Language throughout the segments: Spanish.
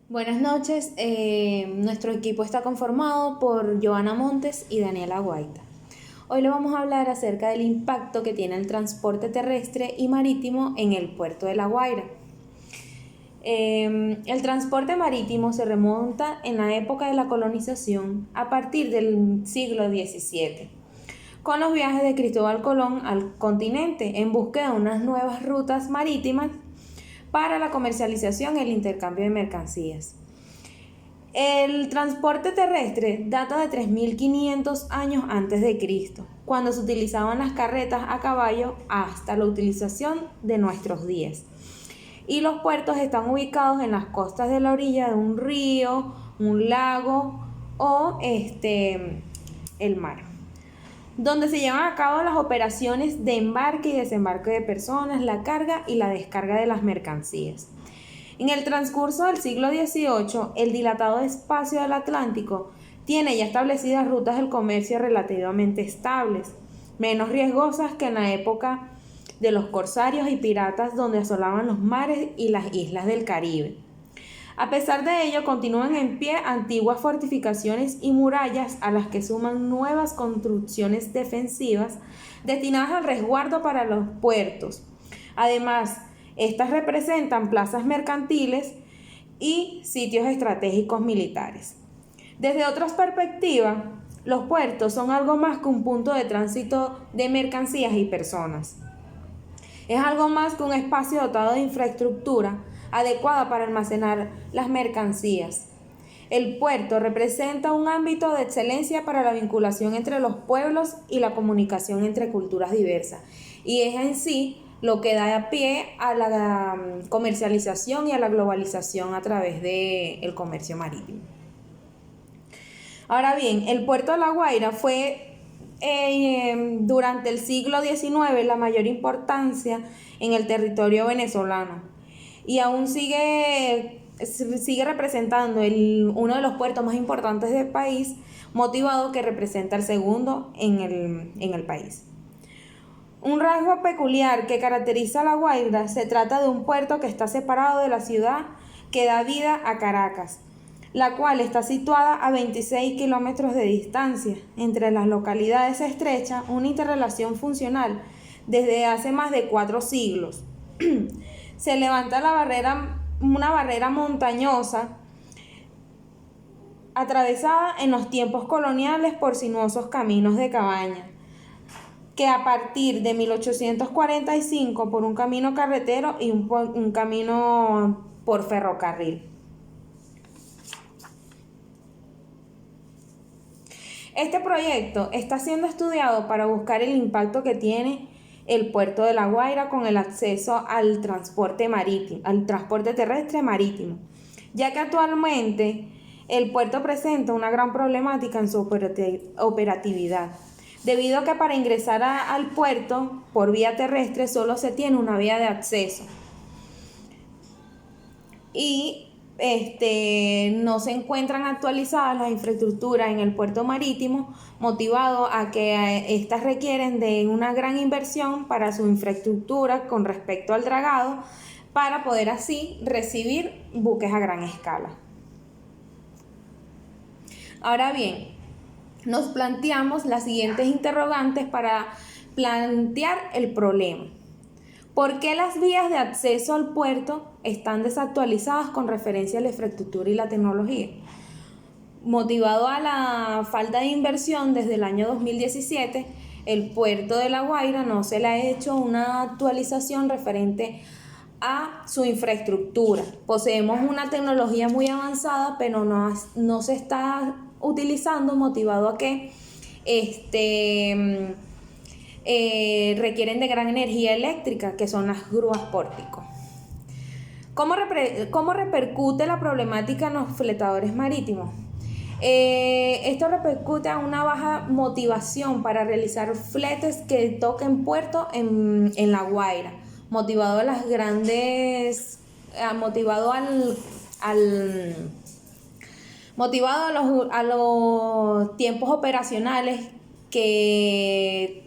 Buenas noches, nuestro equipo está conformado por Joana Montes y Daniela Guaita. Hoy le vamos a hablar acerca del impacto que tiene el transporte terrestre y marítimo en el puerto de La Guaira. El transporte marítimo se remonta en la época de la colonización a partir del siglo XVII, con los viajes de Cristóbal Colón al continente en búsqueda de unas nuevas rutas marítimas para la comercialización y el intercambio de mercancías. El transporte terrestre data de 3.500 años antes de Cristo, cuando se utilizaban las carretas a caballo hasta la utilización de nuestros días. Y los puertos están ubicados en las costas de la orilla de un río, un lago o el mar, donde se llevan a cabo las operaciones de embarque y desembarque de personas, la carga y la descarga de las mercancías. En el transcurso del siglo XVIII, el dilatado espacio del Atlántico tiene ya establecidas rutas del comercio relativamente estables, menos riesgosas que en la época de los corsarios y piratas donde asolaban los mares y las islas del Caribe. A pesar de ello, continúan en pie antiguas fortificaciones y murallas a las que suman nuevas construcciones defensivas destinadas al resguardo para los puertos. Además, estas representan plazas mercantiles y sitios estratégicos militares. Desde otras perspectivas, los puertos son algo más que un punto de tránsito de mercancías y personas. Es algo más que un espacio dotado de infraestructura adecuada para almacenar las mercancías. El puerto representa un ámbito de excelencia para la vinculación entre los pueblos y la comunicación entre culturas diversas. Y es en sí lo que da pie a la comercialización y a la globalización a través del comercio marítimo. Ahora bien, el puerto de La Guaira fue durante el siglo XIX la mayor importancia en el territorio venezolano y aún sigue representando uno de los puertos más importantes del país, motivado que representa el segundo en el país. Un rasgo peculiar que caracteriza a La Guaira se trata de un puerto que está separado de la ciudad que da vida a Caracas, la cual está situada a 26 kilómetros de distancia. Entre las localidades se estrecha una interrelación funcional desde hace más de 4 siglos. Se levanta una barrera montañosa atravesada en los tiempos coloniales por sinuosos caminos de cabaña, que a partir de 1845 por un camino carretero y un camino por ferrocarril. Este proyecto está siendo estudiado para buscar el impacto que tiene el puerto de La Guaira con el acceso al transporte marítimo, al transporte terrestre marítimo, ya que actualmente el puerto presenta una gran problemática en su operatividad, debido a que para ingresar al puerto por vía terrestre solo se tiene una vía de acceso y no se encuentran actualizadas las infraestructuras en el puerto marítimo, motivado a que estas requieren de una gran inversión para su infraestructura con respecto al dragado, para poder así recibir buques a gran escala. Ahora bien, nos planteamos las siguientes interrogantes para plantear el problema. ¿Por qué las vías de acceso al puerto están desactualizadas con referencia a la infraestructura y la tecnología? Motivado a la falta de inversión desde el año 2017, el puerto de La Guaira no se le ha hecho una actualización referente a su infraestructura. Poseemos una tecnología muy avanzada, pero no se está utilizando, motivado a que requieren de gran energía eléctrica, que son las grúas pórtico. ¿Cómo repercute la problemática en los fletadores marítimos? Esto repercute a una baja motivación para realizar fletes que toquen puerto en La Guaira, motivado a las grandes, motivado a los tiempos operacionales que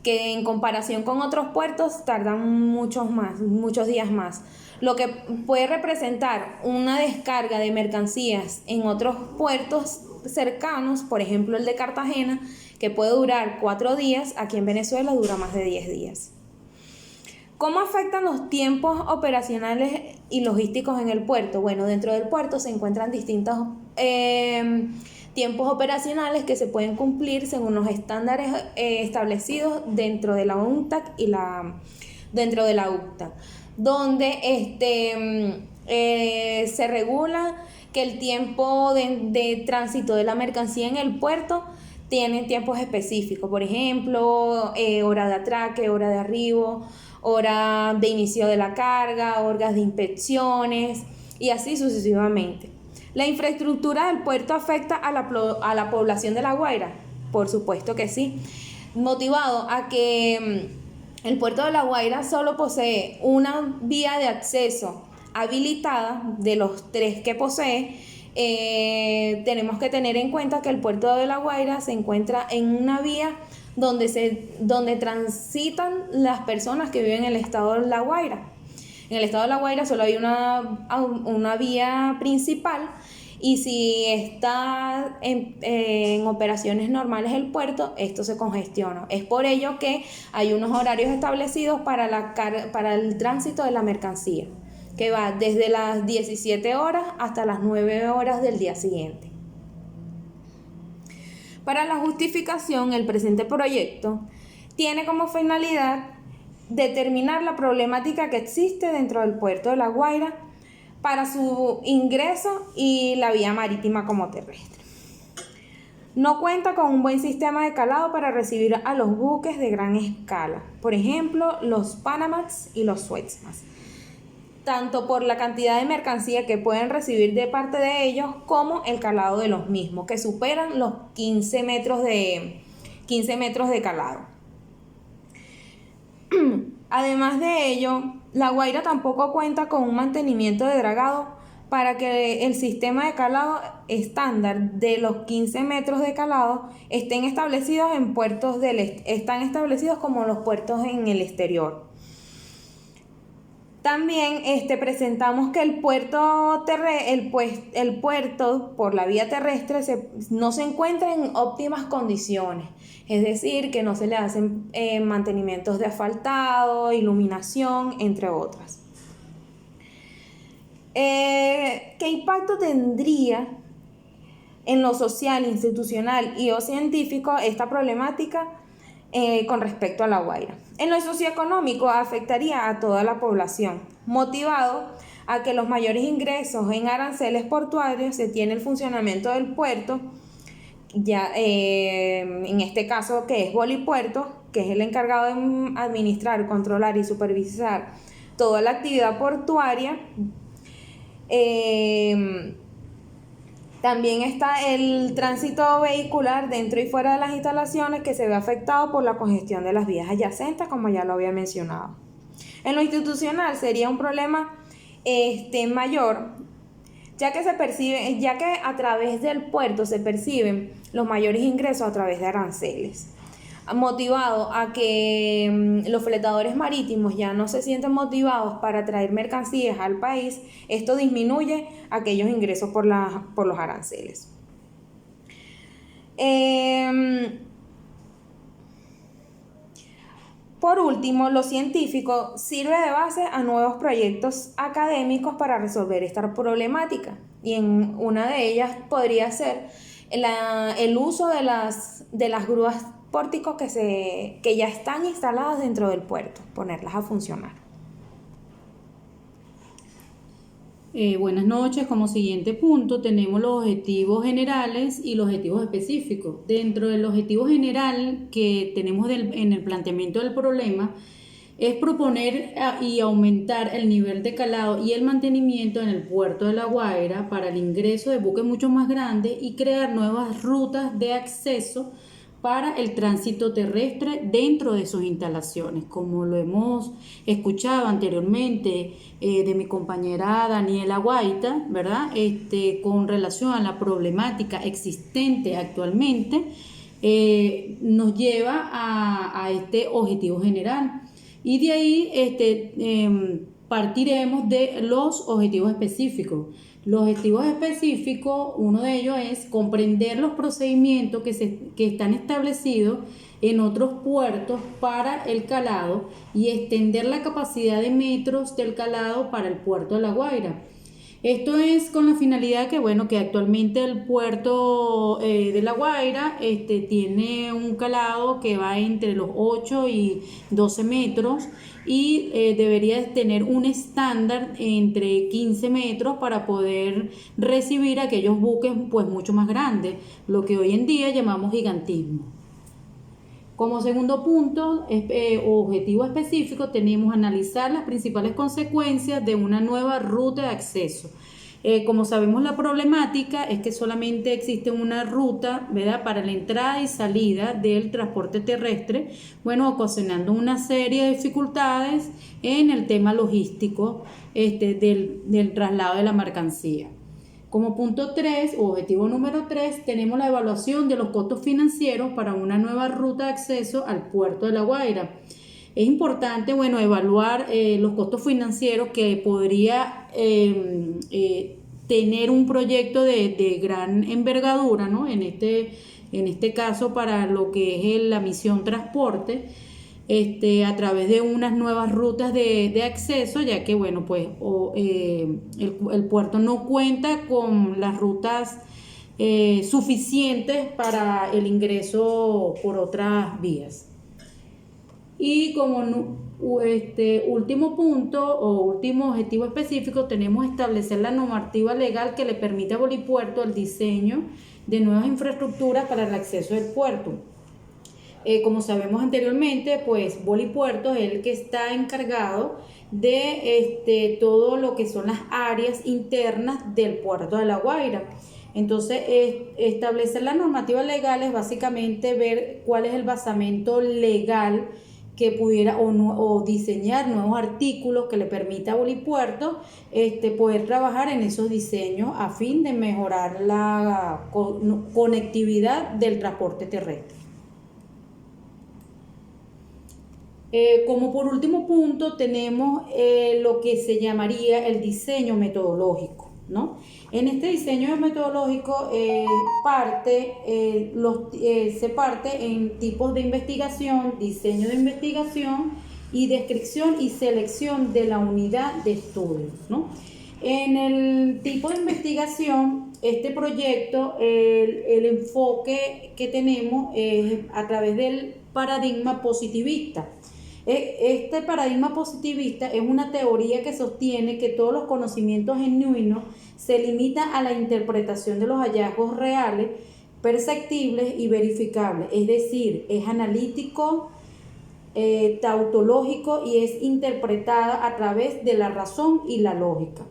que en comparación con otros puertos tardan muchos días más, lo que puede representar una descarga de mercancías en otros puertos cercanos, por ejemplo el de Cartagena, que puede durar 4 días, aquí en Venezuela dura más de 10 días. ¿Cómo afectan los tiempos operacionales y logísticos en el puerto? Bueno, dentro del puerto se encuentran distintos tiempos operacionales que se pueden cumplir según los estándares establecidos dentro de la UNTAC dentro de la UNTAC, donde se regula que el tiempo de tránsito de la mercancía en el puerto tiene tiempos específicos, por ejemplo, hora de atraque, hora de arribo, hora de inicio de la carga, horas de inspecciones y así sucesivamente. ¿La infraestructura del puerto afecta a la población de La Guaira? Por supuesto que sí, motivado a que el puerto de La Guaira solo posee una vía de acceso habilitada de los 3 que posee. Tenemos que tener en cuenta que el puerto de La Guaira se encuentra en una vía donde transitan las personas que viven en el estado de La Guaira. En el estado de La Guaira solo hay una vía principal, y si está en operaciones normales el puerto, esto se congestiona. Es por ello que hay unos horarios establecidos para el tránsito de la mercancía, que va desde las 17 horas hasta las 9 horas del día siguiente. Para la justificación, el presente proyecto tiene como finalidad determinar la problemática que existe dentro del puerto de La Guaira para su ingreso y la vía marítima como terrestre. No cuenta con un buen sistema de calado para recibir a los buques de gran escala, por ejemplo, los Panamax y los Suezmax, tanto por la cantidad de mercancía que pueden recibir de parte de ellos como el calado de los mismos, que superan los 15 metros de calado. Además de ello, La Guaira tampoco cuenta con un mantenimiento de dragado para que el sistema de calado estándar de los 15 metros de calado estén establecidos como los puertos en el exterior. También presentamos que el puerto por la vía terrestre no se encuentra en óptimas condiciones, es decir, que no se le hacen mantenimientos de asfaltado, iluminación, entre otras. ¿Qué impacto tendría en lo social, institucional y o científico esta problemática con respecto a La Guaira? En lo socioeconómico afectaría a toda la población, motivado a que los mayores ingresos en aranceles portuarios se tiene el funcionamiento del puerto, ya en este caso que es Bolipuerto, que es el encargado de administrar, controlar y supervisar toda la actividad portuaria. También está el tránsito vehicular dentro y fuera de las instalaciones, que se ve afectado por la congestión de las vías adyacentes, como ya lo había mencionado. En lo institucional sería un problema mayor, ya que a través del puerto se perciben los mayores ingresos a través de aranceles, motivado a que los fletadores marítimos ya no se sienten motivados para traer mercancías al país. Esto disminuye aquellos ingresos por los aranceles. Por último, lo científico sirve de base a nuevos proyectos académicos para resolver esta problemática, y en una de ellas podría ser el uso de las grúas pórticos que ya están instaladas dentro del puerto, ponerlas a funcionar. Buenas noches. Como siguiente punto tenemos los objetivos generales y los objetivos específicos. Dentro del objetivo general que tenemos en el planteamiento del problema es proponer y aumentar el nivel de calado y el mantenimiento en el puerto de La Guaira para el ingreso de buques mucho más grandes y crear nuevas rutas de acceso para el tránsito terrestre dentro de sus instalaciones, como lo hemos escuchado anteriormente de mi compañera Daniela Guaita, ¿verdad? Con relación a la problemática existente actualmente nos lleva a este objetivo general. Y de ahí partiremos de los objetivos específicos. Los objetivos específicos, uno de ellos es comprender los procedimientos que están establecidos en otros puertos para el calado y extender la capacidad de metros del calado para el puerto de La Guaira. Esto es con la finalidad que actualmente el puerto de La Guaira tiene un calado que va entre los 8 y 12 metros y debería tener un estándar entre 15 metros para poder recibir aquellos buques pues mucho más grandes, lo que hoy en día llamamos gigantismo. Como segundo punto o objetivo específico, tenemos analizar las principales consecuencias de una nueva ruta de acceso. Como sabemos, la problemática es que solamente existe una ruta, ¿verdad?, para la entrada y salida del transporte terrestre, ocasionando una serie de dificultades en el tema logístico del traslado de la mercancía. Como punto 3, o objetivo número 3, tenemos la evaluación de los costos financieros para una nueva ruta de acceso al puerto de La Guaira. Es importante, evaluar los costos financieros que podría tener un proyecto de gran envergadura, ¿no? En este caso, para lo que es la misión transporte, a través de unas nuevas rutas de acceso, ya que el puerto no cuenta con las rutas suficientes para el ingreso por otras vías. Y como último punto o último objetivo específico, tenemos establecer la normativa legal que le permite a Bolipuerto el diseño de nuevas infraestructuras para el acceso del puerto. Como sabemos anteriormente, pues Bolipuerto es el que está encargado de todo lo que son las áreas internas del puerto de La Guaira. Entonces, establecer la normativa legal es básicamente ver cuál es el basamento legal que pudiera o diseñar nuevos artículos que le permita a Bolipuerto poder trabajar en esos diseños a fin de mejorar la conectividad del transporte terrestre. Como por último punto tenemos lo que se llamaría el diseño metodológico, ¿no? En este diseño metodológico se parte en tipos de investigación, diseño de investigación y descripción y selección de la unidad de estudio, ¿no? En el tipo de investigación, este proyecto, el enfoque que tenemos es a través del paradigma positivista. Este paradigma positivista es una teoría que sostiene que todos los conocimientos genuinos se limitan a la interpretación de los hallazgos reales, perceptibles y verificables, es decir, es analítico, tautológico y es interpretada a través de la razón y la lógica.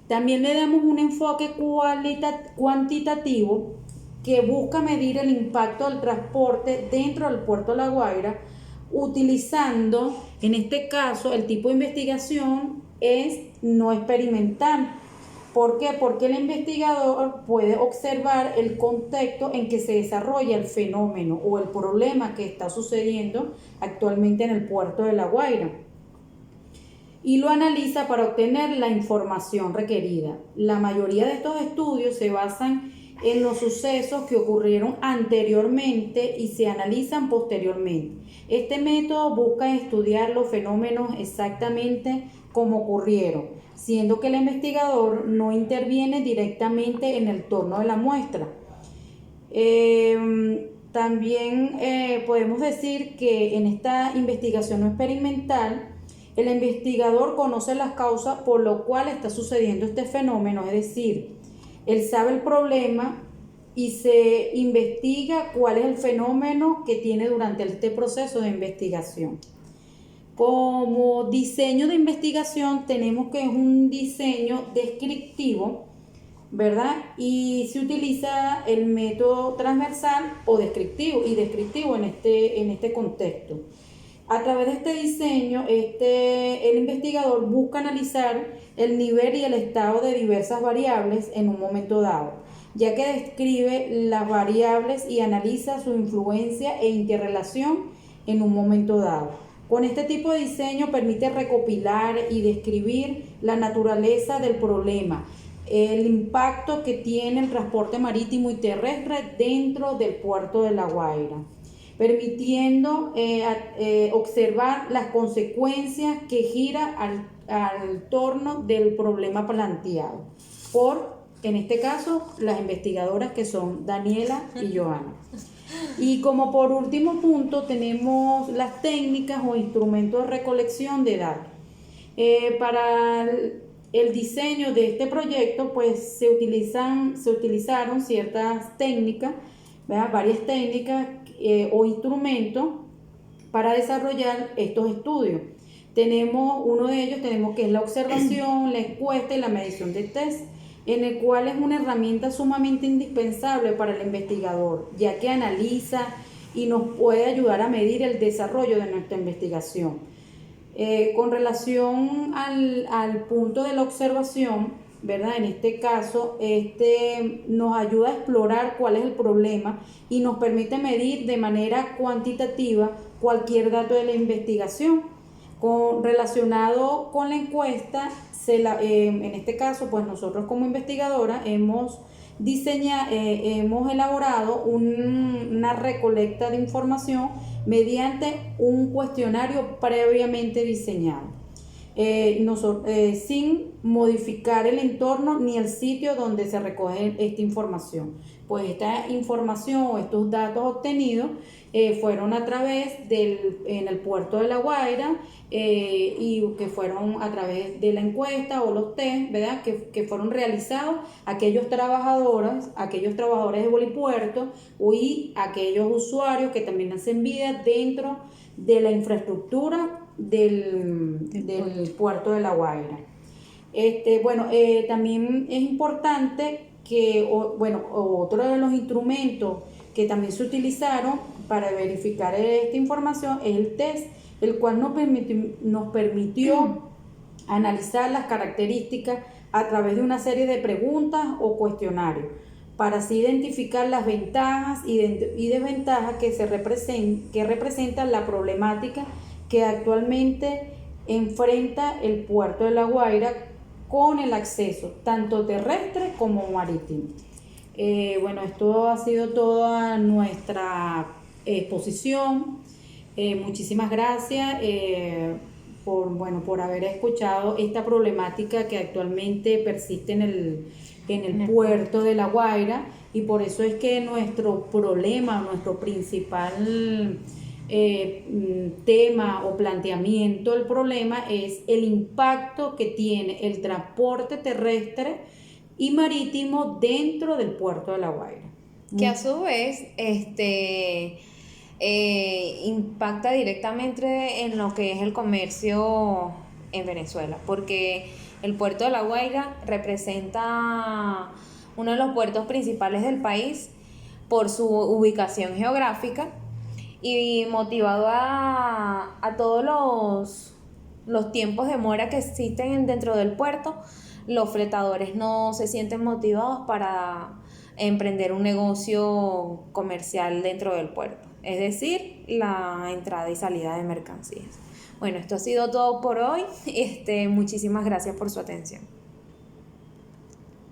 También le damos un enfoque cuantitativo que busca medir el impacto del transporte dentro del puerto de La Guaira, utilizando, en este caso, el tipo de investigación es no experimental. ¿Por qué? Porque el investigador puede observar el contexto en que se desarrolla el fenómeno o el problema que está sucediendo actualmente en el puerto de La Guaira y lo analiza para obtener la información requerida. La mayoría de estos estudios se basan en los sucesos que ocurrieron anteriormente y se analizan posteriormente. Este método busca estudiar los fenómenos exactamente como ocurrieron, siendo que el investigador no interviene directamente en el torno de la muestra. También podemos decir que en esta investigación no experimental, el investigador conoce las causas por lo cual está sucediendo este fenómeno, es decir, él sabe el problema y se investiga cuál es el fenómeno que tiene durante este proceso de investigación. Como diseño de investigación tenemos que es un diseño descriptivo, ¿verdad? Y se utiliza el método transversal o descriptivo en este contexto. A través de este diseño, el investigador busca analizar el nivel y el estado de diversas variables en un momento dado. ya que describe las variables y analiza su influencia e interrelación en un momento dado. Con este tipo de diseño permite recopilar y describir la naturaleza del problema, el impacto que tiene el transporte marítimo y terrestre dentro del puerto de La Guaira, permitiendo observar las consecuencias que gira al torno del problema planteado por, en este caso, las investigadoras que son Daniela y Joana. Y como por último punto tenemos las técnicas o instrumentos de recolección de datos. Para el diseño de este proyecto pues se utilizaron ciertas técnicas, ¿verdad? Varias técnicas o instrumentos para desarrollar estos estudios. Uno de ellos tenemos que es la observación, la encuesta y la medición de test, en el cual es una herramienta sumamente indispensable para el investigador, ya que analiza y nos puede ayudar a medir el desarrollo de nuestra investigación. Con relación al punto de la observación, ¿verdad? En este caso, nos ayuda a explorar cuál es el problema y nos permite medir de manera cuantitativa cualquier dato de la investigación. Relacionado con la encuesta, en este caso, pues nosotros como investigadora hemos elaborado una recolecta de información mediante un cuestionario previamente diseñado, sin modificar el entorno ni el sitio donde se recoge esta información. Pues esta información o estos datos obtenidos fueron a través en el puerto de La Guaira, y que fueron a través de la encuesta o los test, ¿verdad? Que fueron realizados aquellos trabajadores de Bolipuerto y aquellos usuarios que también hacen vida dentro de la infraestructura del puerto de La Guaira. También es importante que, otro de los instrumentos que también se utilizaron para verificar esta información es el test, el cual nos permitió analizar las características a través de una serie de preguntas o cuestionarios, para así identificar las ventajas y desventajas que representan la problemática que actualmente enfrenta el puerto de La Guaira con el acceso tanto terrestre como marítimo. Esto ha sido toda nuestra exposición. Muchísimas gracias por haber escuchado esta problemática que actualmente persiste en el puerto de La Guaira, y por eso es que nuestro principal tema o planteamiento del problema es el impacto que tiene el transporte terrestre y marítimo dentro del puerto de La Guaira. Que a su vez impacta directamente en lo que es el comercio en Venezuela, porque el puerto de La Guaira representa uno de los puertos principales del país por su ubicación geográfica, y motivado a todos los tiempos de mora que existen dentro del puerto, los fletadores no se sienten motivados para emprender un negocio comercial dentro del puerto, es decir, la entrada y salida de mercancías. Bueno, esto ha sido todo por hoy. Muchísimas gracias por su atención.